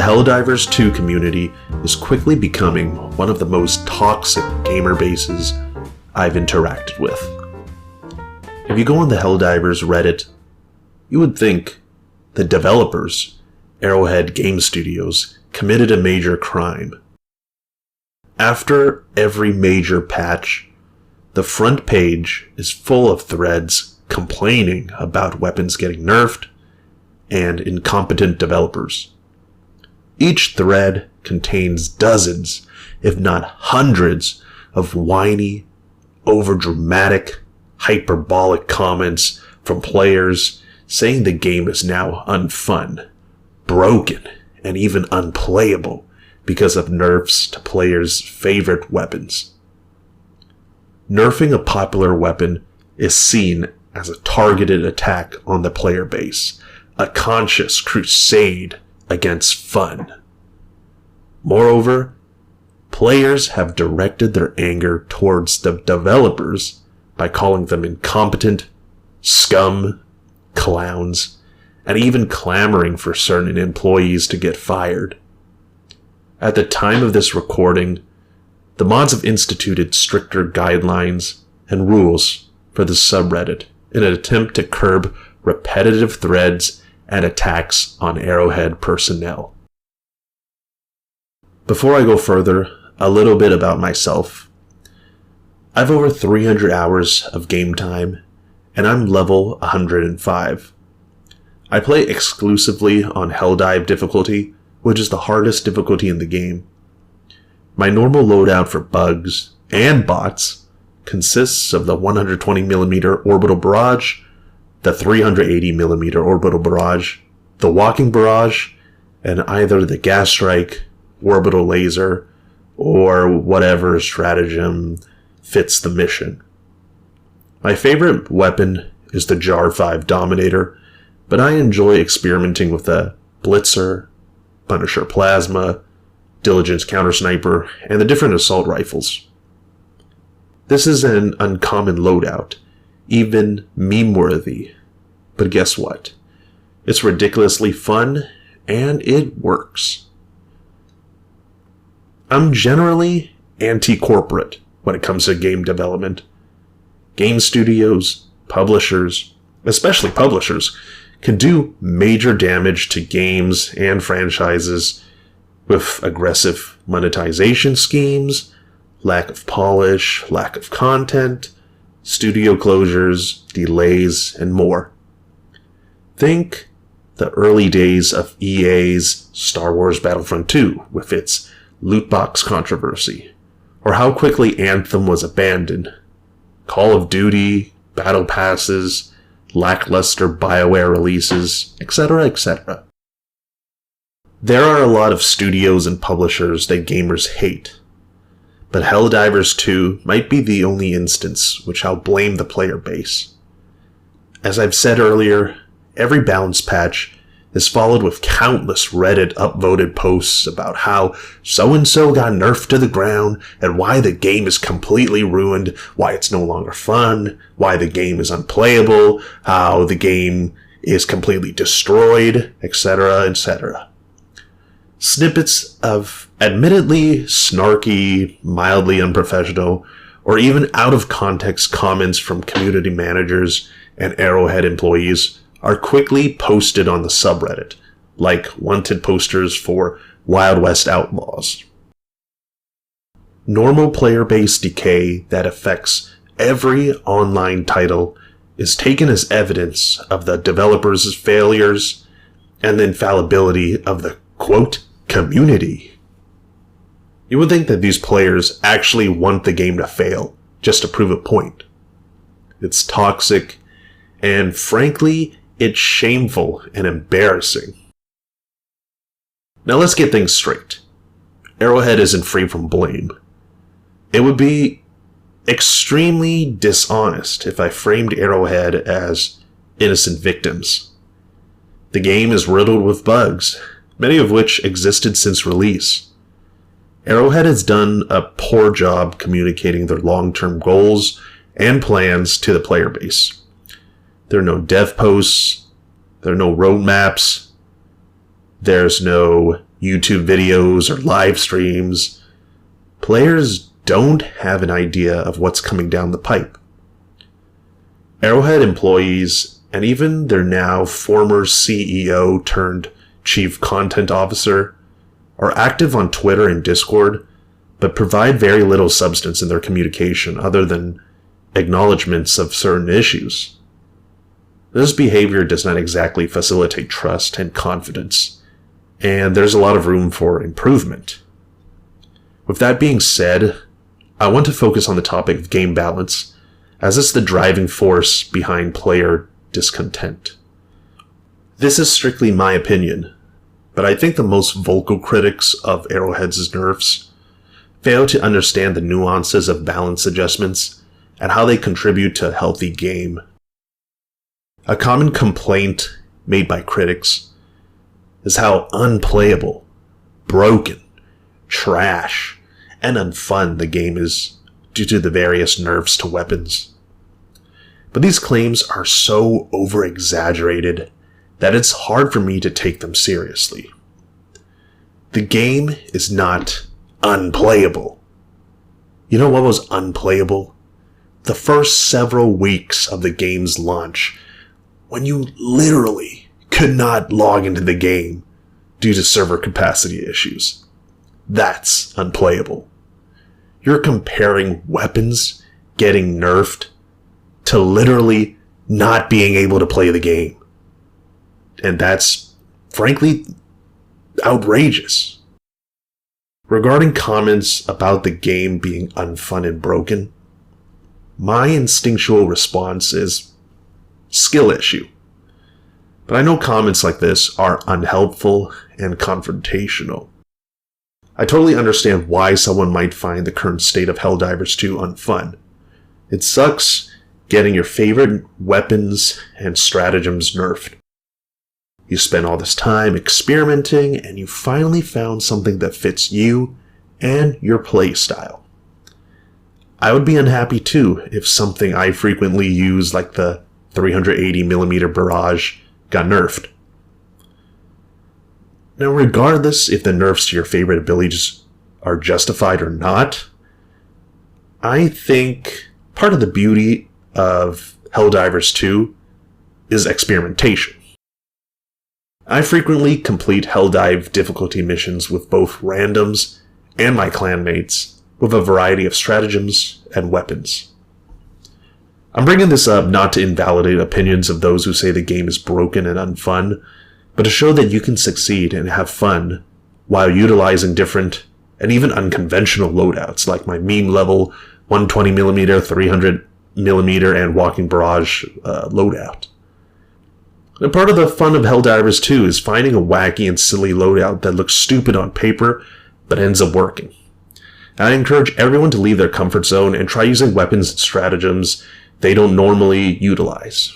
The Helldivers 2 community is quickly becoming one of the most toxic gamer bases I've interacted with. If you go on the Helldivers Reddit, you would think the developers, Arrowhead Game Studios, committed a major crime. After every major patch, the front page is full of threads complaining about weapons getting nerfed and incompetent developers. Each thread contains dozens, if not hundreds, of whiny, overdramatic, hyperbolic comments from players saying the game is now unfun, broken, and even unplayable because of nerfs to players' favorite weapons. Nerfing a popular weapon is seen as a targeted attack on the player base, a conscious crusade against fun. Moreover, players have directed their anger towards the developers by calling them incompetent, scum, clowns, and even clamoring for certain employees to get fired. At the time of this recording, the mods have instituted stricter guidelines and rules for the subreddit in an attempt to curb repetitive threads and attacks on Arrowhead personnel. Before I go further, a little bit about myself. I've over 300 hours of game time, and I'm level 105. I play exclusively on Helldive difficulty, which is the hardest difficulty in the game. My normal loadout for bugs and bots consists of the 120mm orbital barrage, the 380mm orbital barrage, the walking barrage, and either the gas strike, orbital laser, or whatever stratagem fits the mission. My favorite weapon is the Jar 5 Dominator, but I enjoy experimenting with the Blitzer, Punisher Plasma, Diligence Counter Sniper, and the different assault rifles. This is an uncommon loadout, even meme-worthy, but guess what? It's ridiculously fun, and it works. I'm generally anti-corporate when it comes to game development. Game studios, publishers, especially publishers, can do major damage to games and franchises with aggressive monetization schemes, lack of polish, lack of content, studio closures, delays, and more. Think the early days of EA's Star Wars Battlefront 2 with its loot box controversy, or how quickly Anthem was abandoned, Call of Duty, battle passes, lackluster BioWare releases, etc., etc. There are a lot of studios and publishers that gamers hate, but Helldivers 2 might be the only instance which I'll blame the player base. As I've said earlier, every balance patch is followed with countless Reddit upvoted posts about how so-and-so got nerfed to the ground and why the game is completely ruined, why it's no longer fun, why the game is unplayable, how the game is completely destroyed, etc., etc. Snippets of admittedly snarky, mildly unprofessional, or even out-of-context comments from community managers and Arrowhead employees are quickly posted on the subreddit, like wanted posters for Wild West Outlaws. Normal player base decay that affects every online title is taken as evidence of the developers' failures and the infallibility of the, quote, community. You would think that these players actually want the game to fail, just to prove a point. It's toxic, and frankly, it's shameful and embarrassing. Now let's get things straight. Arrowhead isn't free from blame. It would be extremely dishonest if I framed Arrowhead as innocent victims. The game is riddled with bugs, many of which existed since release. Arrowhead has done a poor job communicating their long-term goals and plans to the player base. There are no dev posts, there are no roadmaps, there's no YouTube videos or live streams, players don't have an idea of what's coming down the pipe. Arrowhead employees, and even their now former CEO turned chief content officer, are active on Twitter and Discord, but provide very little substance in their communication other than acknowledgments of certain issues. This behavior does not exactly facilitate trust and confidence, and there's a lot of room for improvement. With that being said, I want to focus on the topic of game balance, as it's the driving force behind player discontent. This is strictly my opinion, but I think the most vocal critics of Arrowhead's nerfs fail to understand the nuances of balance adjustments and how they contribute to a healthy game. A common complaint made by critics is how unplayable, broken, trash, and unfun the game is due to the various nerfs to weapons. But these claims are so over-exaggerated that it's hard for me to take them seriously. The game is not unplayable. You know what was unplayable? The first several weeks of the game's launch, when you literally could not log into the game due to server capacity issues. That's unplayable. You're comparing weapons getting nerfed to literally not being able to play the game. And that's, frankly, outrageous. Regarding comments about the game being unfun and broken, my instinctual response is skill issue. But I know comments like this are unhelpful and confrontational. I totally understand why someone might find the current state of Helldivers 2 unfun. It sucks getting your favorite weapons and stratagems nerfed. You spent all this time experimenting and you finally found something that fits you and your playstyle. I would be unhappy too if something I frequently use, like the 380mm barrage, got nerfed. Now, regardless if the nerfs to your favorite abilities are justified or not, I think part of the beauty of Helldivers 2 is experimentation. I frequently complete Helldive difficulty missions with both randoms and my clanmates with a variety of stratagems and weapons. I'm bringing this up not to invalidate opinions of those who say the game is broken and unfun, but to show that you can succeed and have fun while utilizing different and even unconventional loadouts like my meme level 120mm, 300mm, and walking barrage loadout. And part of the fun of Helldivers 2 is finding a wacky and silly loadout that looks stupid on paper but ends up working. And I encourage everyone to leave their comfort zone and try using weapons and stratagems they don't normally utilize.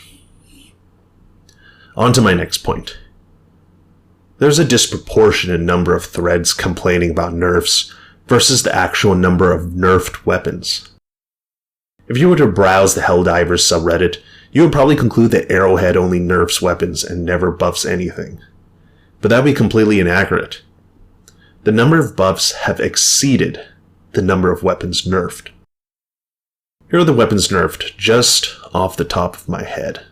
On to my next point. There's a disproportionate number of threads complaining about nerfs versus the actual number of nerfed weapons. If you were to browse the Helldivers subreddit, you would probably conclude that Arrowhead only nerfs weapons and never buffs anything. But that would be completely inaccurate. The number of buffs have exceeded the number of weapons nerfed. Here are the weapons nerfed just off the top of my head.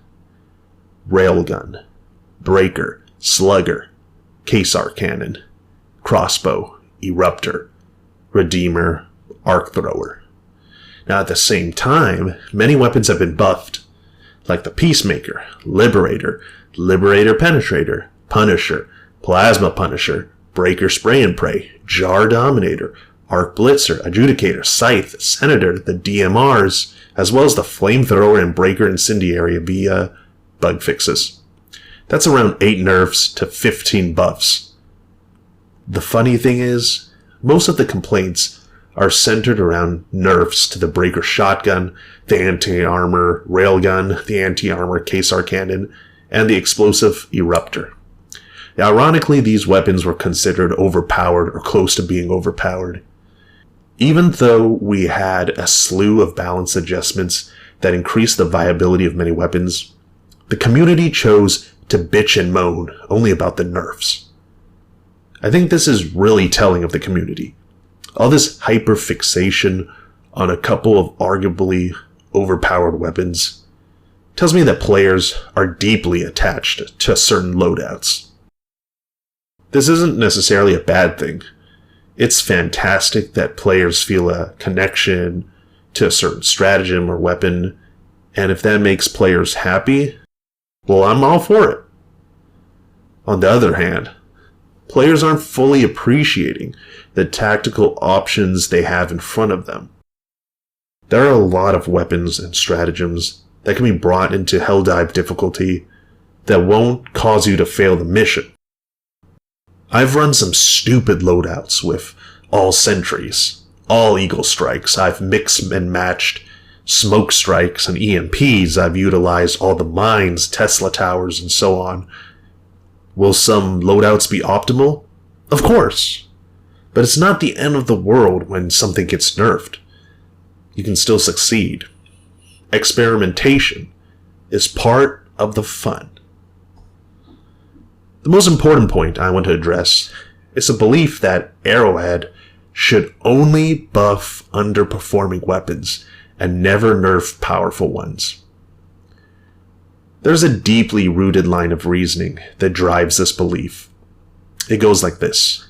Railgun, Breaker, Slugger, Caesar Cannon, Crossbow, Eruptor, Redeemer, Arc Thrower. Now at the same time, many weapons have been buffed, like the Peacemaker, Liberator, Liberator Penetrator, Punisher, Plasma Punisher, Breaker Spray and Pray, Jar Dominator, Arc Blitzer, Adjudicator, Scythe, Senator, the DMRs, as well as the Flamethrower and Breaker Incendiary via bug fixes. That's around 8 nerfs to 15 buffs. The funny thing is, most of the complaints are centered around nerfs to the Breaker Shotgun, the Anti-Armor Railgun, the Anti-Armor Caesar Cannon, and the Explosive Eruptor. Now, ironically, these weapons were considered overpowered or close to being overpowered. Even though we had a slew of balance adjustments that increased the viability of many weapons, the community chose to bitch and moan only about the nerfs. I think this is really telling of the community. All this hyperfixation on a couple of arguably overpowered weapons tells me that players are deeply attached to certain loadouts. This isn't necessarily a bad thing. It's fantastic that players feel a connection to a certain stratagem or weapon, and if that makes players happy, well, I'm all for it. On the other hand, players aren't fully appreciating the tactical options they have in front of them. There are a lot of weapons and stratagems that can be brought into Helldive difficulty that won't cause you to fail the mission. I've run some stupid loadouts with all sentries, all eagle strikes. I've mixed and matched smoke strikes and EMPs. I've utilized all the mines, Tesla towers, and so on. Will some loadouts be optimal? Of course. But it's not the end of the world when something gets nerfed. You can still succeed. Experimentation is part of the fun. The most important point I want to address is the belief that Arrowhead should only buff underperforming weapons and never nerf powerful ones. There's a deeply rooted line of reasoning that drives this belief. It goes like this.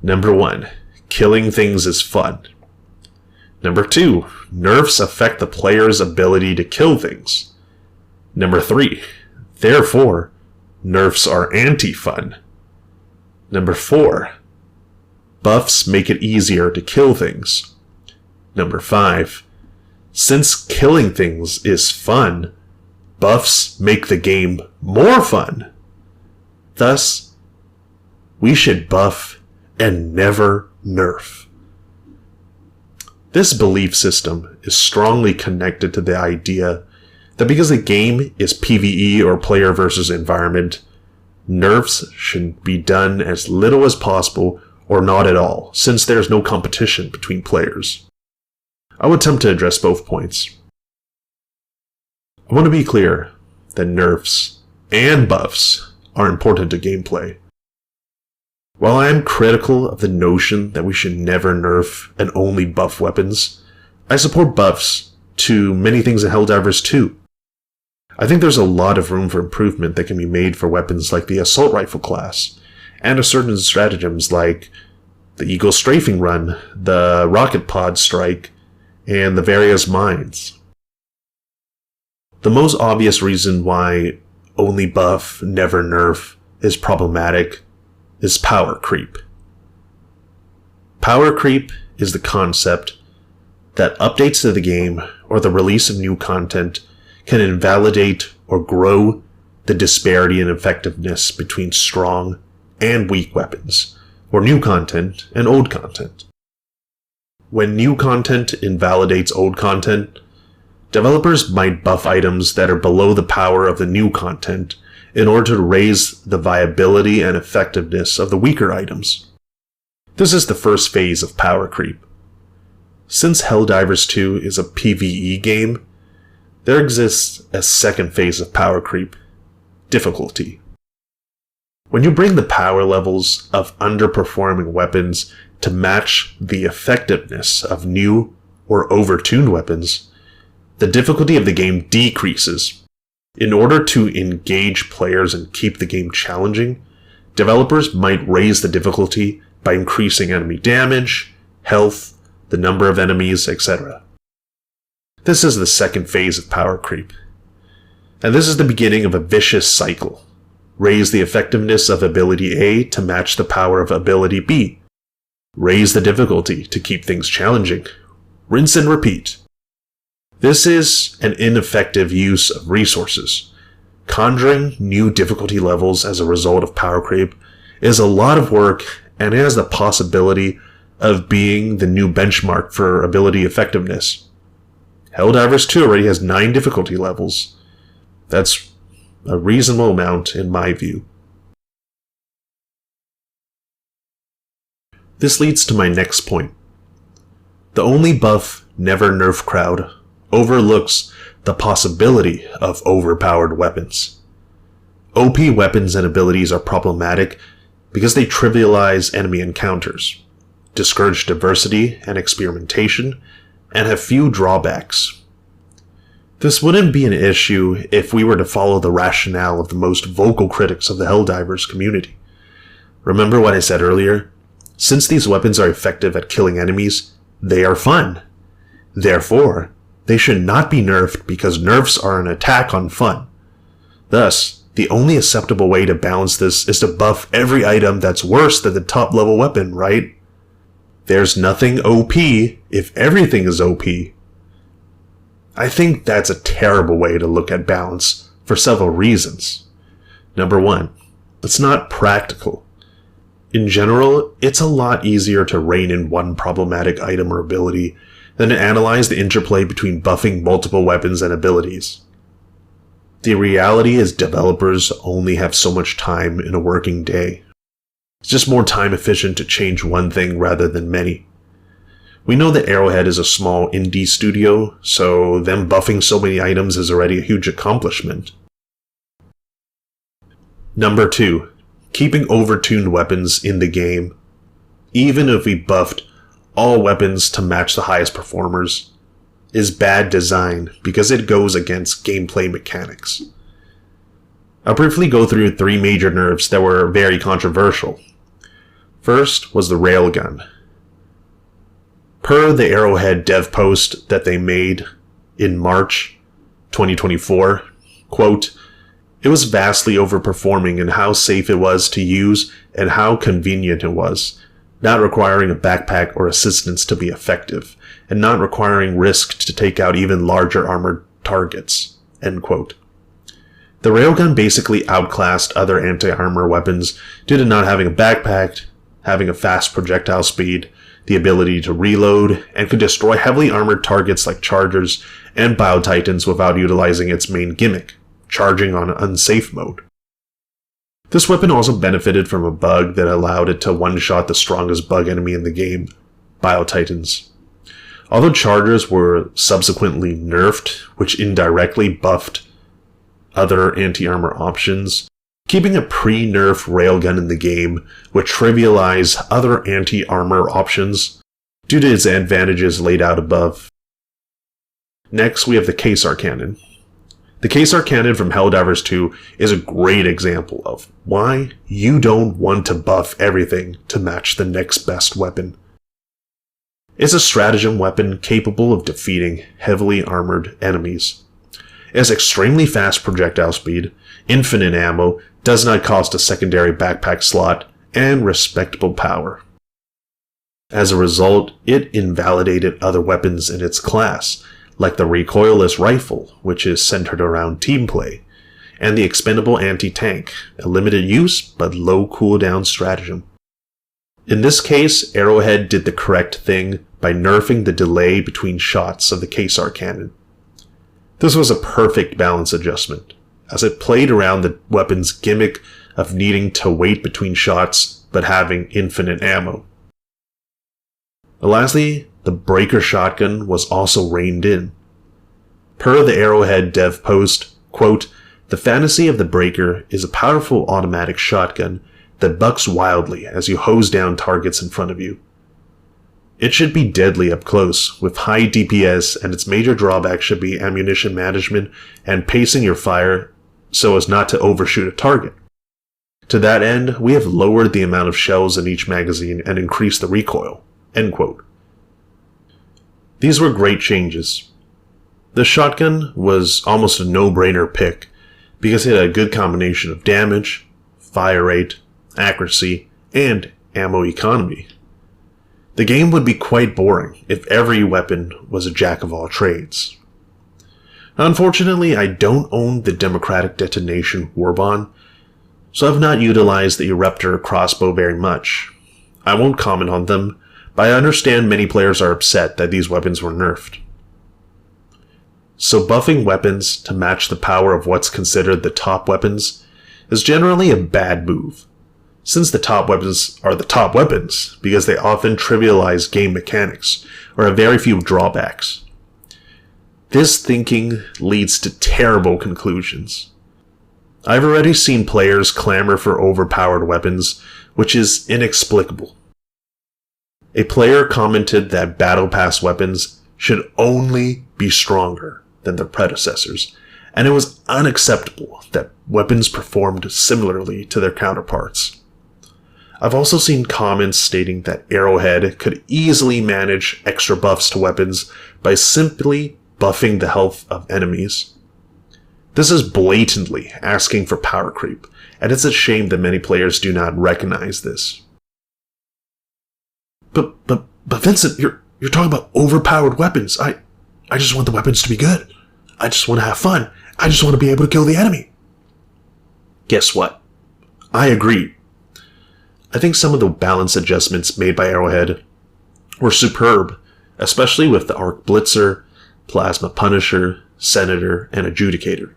Number 1, killing things is fun. Number 2, nerfs affect the player's ability to kill things. Number 3, therefore, nerfs are anti-fun. Number 4, buffs make it easier to kill things. Number 5, since killing things is fun, buffs make the game more fun. Thus, we should buff and never nerf. This belief system is strongly connected to the idea that because the game is PvE or player versus environment, nerfs should be done as little as possible or not at all, since there's no competition between players. I will attempt to address both points. I want to be clear that nerfs and buffs are important to gameplay. While I am critical of the notion that we should never nerf and only buff weapons, I support buffs to many things in Helldivers too. I think there's a lot of room for improvement that can be made for weapons like the assault rifle class, and certain stratagems like the Eagle strafing run, the rocket pod strike, and the various mines. The most obvious reason why only buff, never nerf is problematic is power creep. Power creep is the concept that updates to the game or the release of new content can invalidate or grow the disparity in effectiveness between strong and weak weapons, or new content and old content. When new content invalidates old content, developers might buff items that are below the power of the new content in order to raise the viability and effectiveness of the weaker items. This is the first phase of power creep. Since Helldivers 2 is a PvE game, there exists a second phase of power creep, difficulty. When you bring the power levels of underperforming weapons to match the effectiveness of new or overtuned weapons, the difficulty of the game decreases. In order to engage players and keep the game challenging, developers might raise the difficulty by increasing enemy damage, health, the number of enemies, etc. This is the second phase of power creep. And this is the beginning of a vicious cycle. Raise the effectiveness of ability A to match the power of ability B. Raise the difficulty to keep things challenging. Rinse and repeat. This is an ineffective use of resources. Conjuring new difficulty levels as a result of power creep is a lot of work and has the possibility of being the new benchmark for ability effectiveness. Helldivers 2 already has 9 difficulty levels. That's a reasonable amount in my view. This leads to my next point. The only buff, never nerf crowd overlooks the possibility of overpowered weapons. OP weapons and abilities are problematic because they trivialize enemy encounters, discourage diversity and experimentation, and have few drawbacks. This wouldn't be an issue if we were to follow the rationale of the most vocal critics of the Helldivers community. Remember what I said earlier? Since these weapons are effective at killing enemies, they are fun. Therefore, they should not be nerfed because nerfs are an attack on fun. Thus, the only acceptable way to balance this is to buff every item that's worse than the top level weapon, right? There's nothing OP if everything is OP. I think that's a terrible way to look at balance for several reasons. Number one, it's not practical. In general, it's a lot easier to rein in one problematic item or ability than to analyze the interplay between buffing multiple weapons and abilities. The reality is developers only have so much time in a working day. It's just more time efficient to change one thing rather than many. We know that Arrowhead is a small indie studio, so them buffing so many items is already a huge accomplishment. Number 2. Keeping overtuned weapons in the game. Even if we buffed all weapons to match the highest performers, is bad design because it goes against gameplay mechanics. I'll briefly go through 3 major nerfs that were very controversial. First was the railgun. Per the Arrowhead dev post that they made in March 2024, quote, "It was vastly overperforming in how safe it was to use and how convenient it was, not requiring a backpack or assistance to be effective, and not requiring risk to take out even larger armored targets," end quote. The railgun basically outclassed other anti-armor weapons due to not having a backpack, having a fast projectile speed, the ability to reload, and could destroy heavily armored targets like chargers and biotitans without utilizing its main gimmick, charging on unsafe mode. This weapon also benefited from a bug that allowed it to one-shot the strongest bug enemy in the game, biotitans. Although chargers were subsequently nerfed, which indirectly buffed other anti-armor options, keeping a pre-nerf railgun in the game would trivialize other anti-armor options due to its advantages laid out above. Next, we have the Quasar Cannon. The Quasar Cannon from Helldivers 2 is a great example of why you don't want to buff everything to match the next best weapon. It's a stratagem weapon capable of defeating heavily armored enemies. It has extremely fast projectile speed, infinite ammo, does not cost a secondary backpack slot, and respectable power. As a result, it invalidated other weapons in its class, like the recoilless rifle, which is centered around team play, and the expendable anti-tank, a limited use but low cooldown stratagem. In this case, Arrowhead did the correct thing by nerfing the delay between shots of the Quasar Cannon. This was a perfect balance adjustment, as it played around the weapon's gimmick of needing to wait between shots but having infinite ammo. Lastly, the Breaker shotgun was also reined in. Per the Arrowhead dev post, quote, "The fantasy of the Breaker is a powerful automatic shotgun that bucks wildly as you hose down targets in front of you. It should be deadly up close, with high DPS, and its major drawback should be ammunition management and pacing your fire so as not to overshoot a target. To that end, we have lowered the amount of shells in each magazine and increased the recoil," end quote. These were great changes. The shotgun was almost a no-brainer pick because it had a good combination of damage, fire rate, accuracy, and ammo economy. The game would be quite boring if every weapon was a jack-of-all-trades. Unfortunately, I don't own the Democratic Detonation Warbond, so I've not utilized the Eruptor crossbow very much. I won't comment on them, but I understand many players are upset that these weapons were nerfed. So buffing weapons to match the power of what's considered the top weapons is generally a bad move, since the top weapons are the top weapons because they often trivialize game mechanics or have very few drawbacks. This thinking leads to terrible conclusions. I've already seen players clamor for overpowered weapons which is inexplicable. A player commented that Battle Pass weapons should only be stronger than their predecessors, and it was unacceptable that weapons performed similarly to their counterparts. I've also seen comments stating that Arrowhead could easily manage extra buffs to weapons by simply buffing the health of enemies. This is blatantly asking for power creep, and it's a shame that many players do not recognize this. But Vincent, you're talking about overpowered weapons. I just want the weapons to be good. I just want to have fun. I just want to be able to kill the enemy. Guess what? I agree. I think some of the balance adjustments made by Arrowhead were superb, especially with the Arc Blitzer, Plasma Punisher, Senator, and Adjudicator.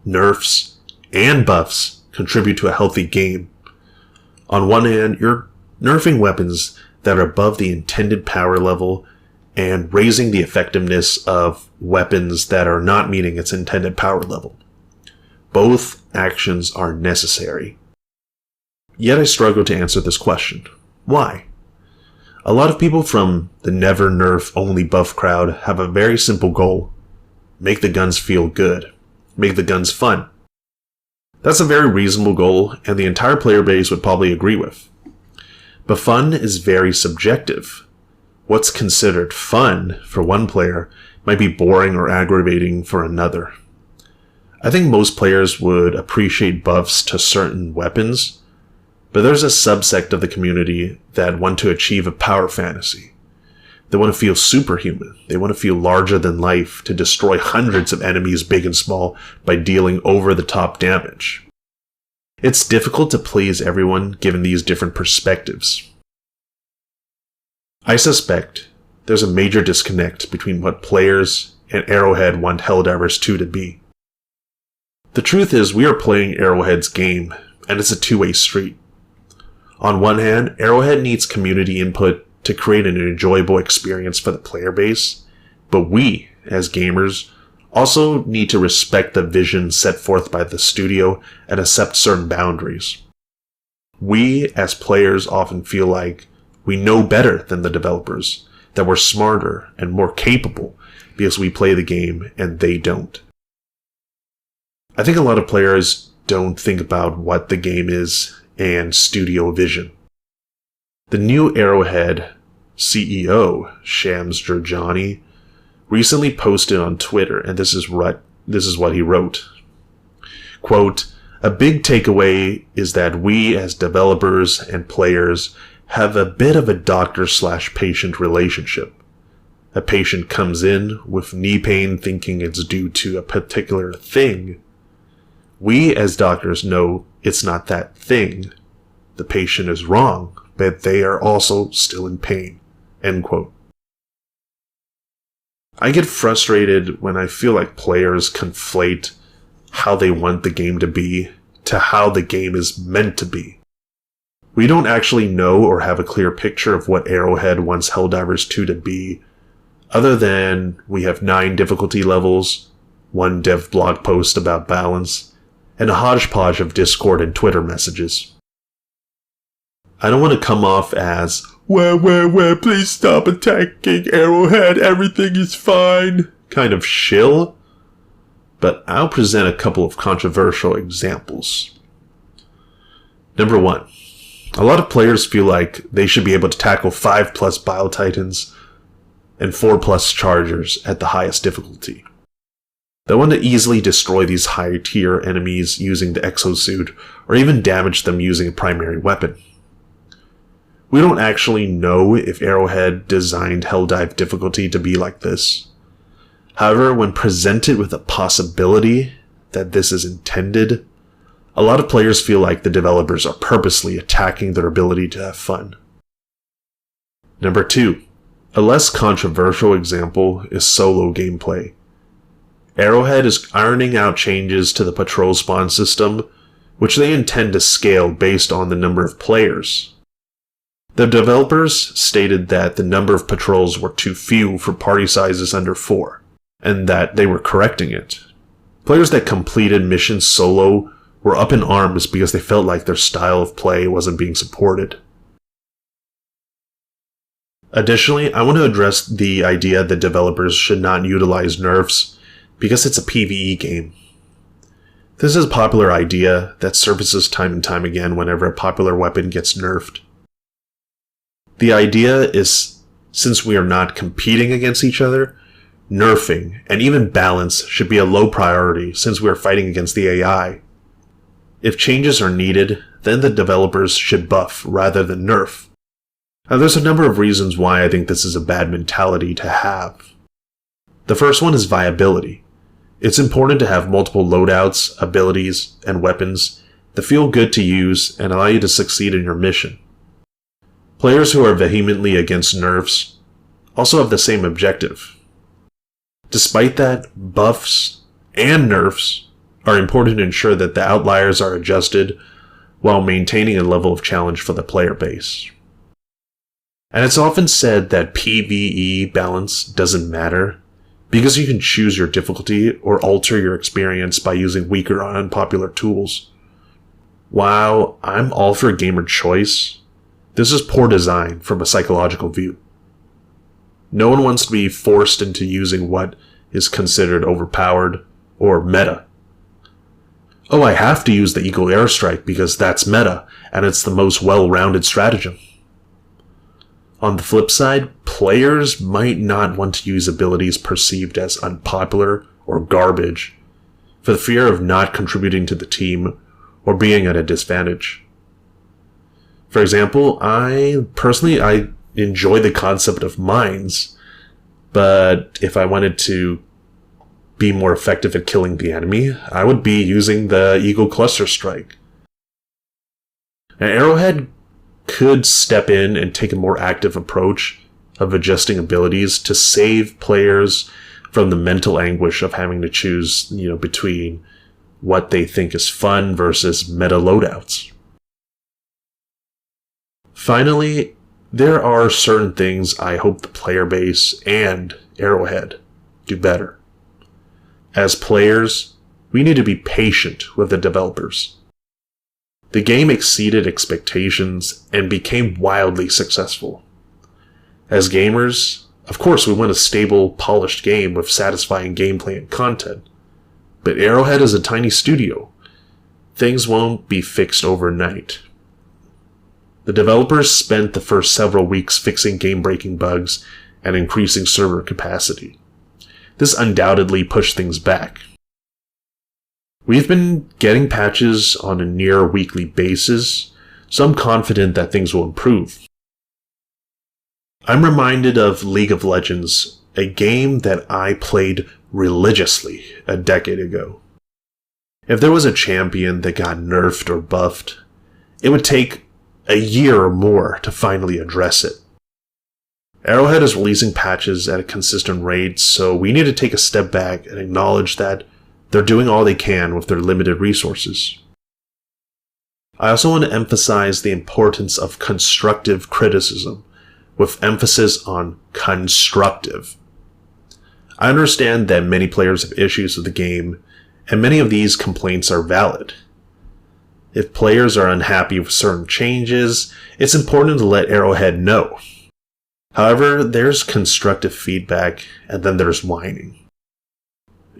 Nerfs and buffs contribute to a healthy game. On one hand, you're nerfing weapons that are above the intended power level and raising the effectiveness of weapons that are not meeting its intended power level. Both actions are necessary. Yet I struggle to answer this question. Why? A lot of people from the never nerf only buff crowd have a very simple goal. Make the guns feel good. Make the guns fun. That's a very reasonable goal, and the entire player base would probably agree with. But fun is very subjective. What's considered fun for one player might be boring or aggravating for another. I think most players would appreciate buffs to certain weapons, but there's a subsect of the community that want to achieve a power fantasy. They want to feel superhuman. They want to feel larger than life to destroy hundreds of enemies big and small by dealing over-the-top damage. It's difficult to please everyone given these different perspectives. I suspect there's a major disconnect between what players and Arrowhead want Helldivers 2 to be. The truth is, we are playing Arrowhead's game, and it's a two-way street. On one hand, Arrowhead needs community input to create an enjoyable experience for the player base, but we, as gamers, also need to respect the vision set forth by the studio and accept certain boundaries. We, as players, often feel like we know better than the developers, that we're smarter and more capable because we play the game and they don't. I think a lot of players don't think about what the game is and studio vision. The new Arrowhead CEO, Shams Jorjani, recently posted on Twitter, and this is what he wrote. Quote, "A big takeaway is that we as developers and players have a bit of a doctor/patient relationship. A patient comes in with knee pain thinking it's due to a particular thing. We as doctors know it's not that thing. The patient is wrong, but they are also still in pain." End quote. I get frustrated when I feel like players conflate how they want the game to be to how the game is meant to be. We don't actually know or have a clear picture of what Arrowhead wants Helldivers 2 to be, other than we have 9 difficulty levels, 1 dev blog post about balance, and a hodgepodge of Discord and Twitter messages. I don't want to come off as, where, please stop attacking Arrowhead, everything is fine, kind of shill, but I'll present a couple of controversial examples. Number 1. A lot of players feel like they should be able to tackle 5+ Bile Titans and 4+ Chargers at the highest difficulty. They want to easily destroy these higher tier enemies using the exosuit, or even damage them using a primary weapon. We don't actually know if Arrowhead designed Helldive difficulty to be like this. However, when presented with a possibility that this is intended, a lot of players feel like the developers are purposely attacking their ability to have fun. Number 2. A less controversial example is solo gameplay. Arrowhead is ironing out changes to the patrol spawn system, which they intend to scale based on the number of players. The developers stated that the number of patrols were too few for party sizes under 4, and that they were correcting it. Players that completed missions solo were up in arms because they felt like their style of play wasn't being supported. Additionally, I want to address the idea that developers should not utilize nerfs because it's a PvE game. This is a popular idea that surfaces time and time again whenever a popular weapon gets nerfed. The idea is, since we are not competing against each other, nerfing and even balance should be a low priority since we are fighting against the AI. If changes are needed, then the developers should buff rather than nerf. Now, there's a number of reasons why I think this is a bad mentality to have. The first one is viability. It's important to have multiple loadouts, abilities, and weapons that feel good to use and allow you to succeed in your mission. Players who are vehemently against nerfs also have the same objective. Despite that, buffs and nerfs are important to ensure that the outliers are adjusted while maintaining a level of challenge for the player base. And it's often said that PvE balance doesn't matter because you can choose your difficulty or alter your experience by using weaker or unpopular tools. While I'm all for gamer choice, this is poor design from a psychological view. No one wants to be forced into using what is considered overpowered or meta. Oh, I have to use the Eagle Airstrike because that's meta and it's the most well-rounded stratagem. On the flip side, players might not want to use abilities perceived as unpopular or garbage for the fear of not contributing to the team or being at a disadvantage. For example, I enjoy the concept of mines, but if I wanted to be more effective at killing the enemy, I would be using the Eagle Cluster Strike. Now, Arrowhead could step in and take a more active approach of adjusting abilities to save players from the mental anguish of having to choose, between what they think is fun versus meta loadouts. Finally, there are certain things I hope the player base and Arrowhead do better. As players, we need to be patient with the developers. The game exceeded expectations and became wildly successful. As gamers, of course we want a stable, polished game with satisfying gameplay and content. But Arrowhead is a tiny studio. Things won't be fixed overnight. The developers spent the first several weeks fixing game-breaking bugs and increasing server capacity. This undoubtedly pushed things back. We've been getting patches on a near weekly basis, so I'm confident that things will improve. I'm reminded of League of Legends, a game that I played religiously a decade ago. If there was a champion that got nerfed or buffed, it would take a year or more to finally address it. Arrowhead is releasing patches at a consistent rate, so we need to take a step back and acknowledge that they're doing all they can with their limited resources. I also want to emphasize the importance of constructive criticism, with emphasis on constructive. I understand that many players have issues with the game, and many of these complaints are valid. If players are unhappy with certain changes, it's important to let Arrowhead know. However, there's constructive feedback, and then there's whining.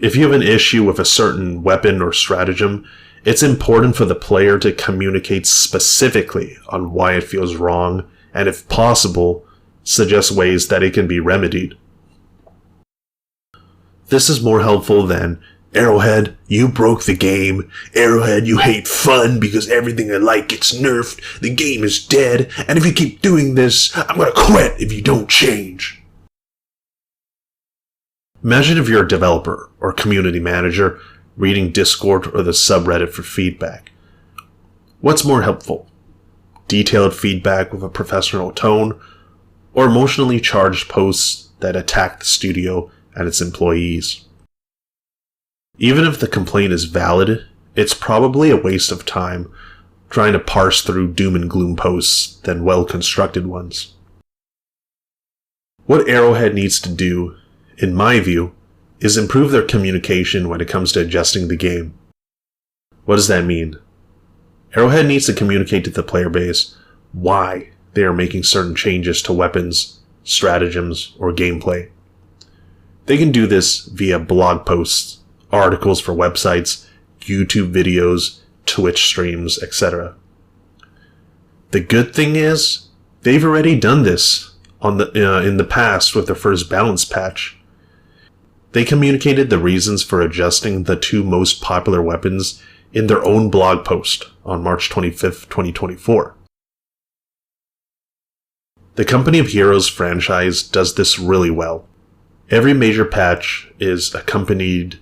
If you have an issue with a certain weapon or stratagem, it's important for the player to communicate specifically on why it feels wrong, and if possible, suggest ways that it can be remedied. This is more helpful than, Arrowhead, you broke the game. Arrowhead, you hate fun because everything I like gets nerfed. The game is dead, and if you keep doing this, I'm gonna quit if you don't change. Imagine if you're a developer or community manager reading Discord or the subreddit for feedback. What's more helpful? Detailed feedback with a professional tone, or emotionally charged posts that attack the studio and its employees? Even if the complaint is valid, it's probably a waste of time trying to parse through doom and gloom posts than well-constructed ones. What Arrowhead needs to do, in my view, is improve their communication when it comes to adjusting the game. What does that mean? Arrowhead needs to communicate to the player base why they are making certain changes to weapons, stratagems, or gameplay. They can do this via blog posts, articles for websites, YouTube videos, Twitch streams, etc. The good thing is, they've already done this in the past with their first balance patch. They communicated the reasons for adjusting the 2 most popular weapons in their own blog post on March 25th, 2024. The Company of Heroes franchise does this really well. Every major patch is accompanied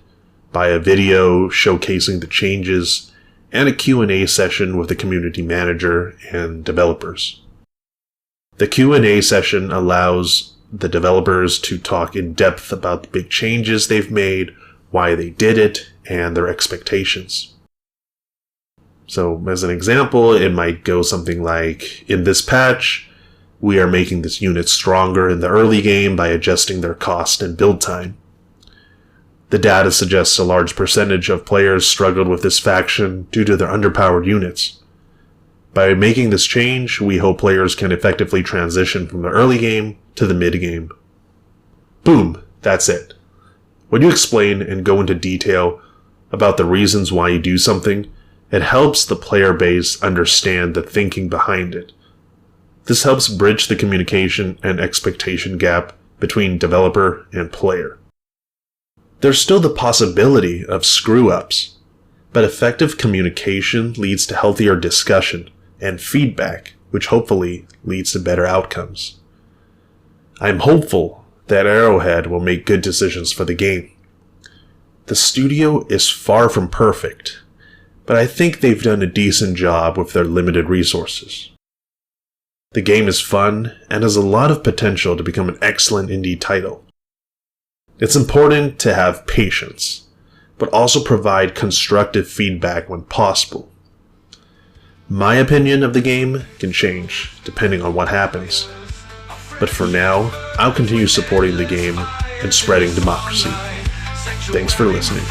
by a video showcasing the changes and a Q&A session with the community manager and developers. The Q&A session allows the developers to talk in depth about the big changes they've made, why they did it, and their expectations. So, as an example, it might go something like, in this patch, we are making this unit stronger in the early game by adjusting their cost and build time. The data suggests a large percentage of players struggled with this faction due to their underpowered units. By making this change, we hope players can effectively transition from the early game to the mid game. Boom, that's it. When you explain and go into detail about the reasons why you do something, it helps the player base understand the thinking behind it. This helps bridge the communication and expectation gap between developer and player. There's still the possibility of screw-ups, but effective communication leads to healthier discussion and feedback, which hopefully leads to better outcomes. I'm hopeful that Arrowhead will make good decisions for the game. The studio is far from perfect, but I think they've done a decent job with their limited resources. The game is fun and has a lot of potential to become an excellent indie title. It's important to have patience, but also provide constructive feedback when possible. My opinion of the game can change depending on what happens, but for now, I'll continue supporting the game and spreading democracy. Thanks for listening.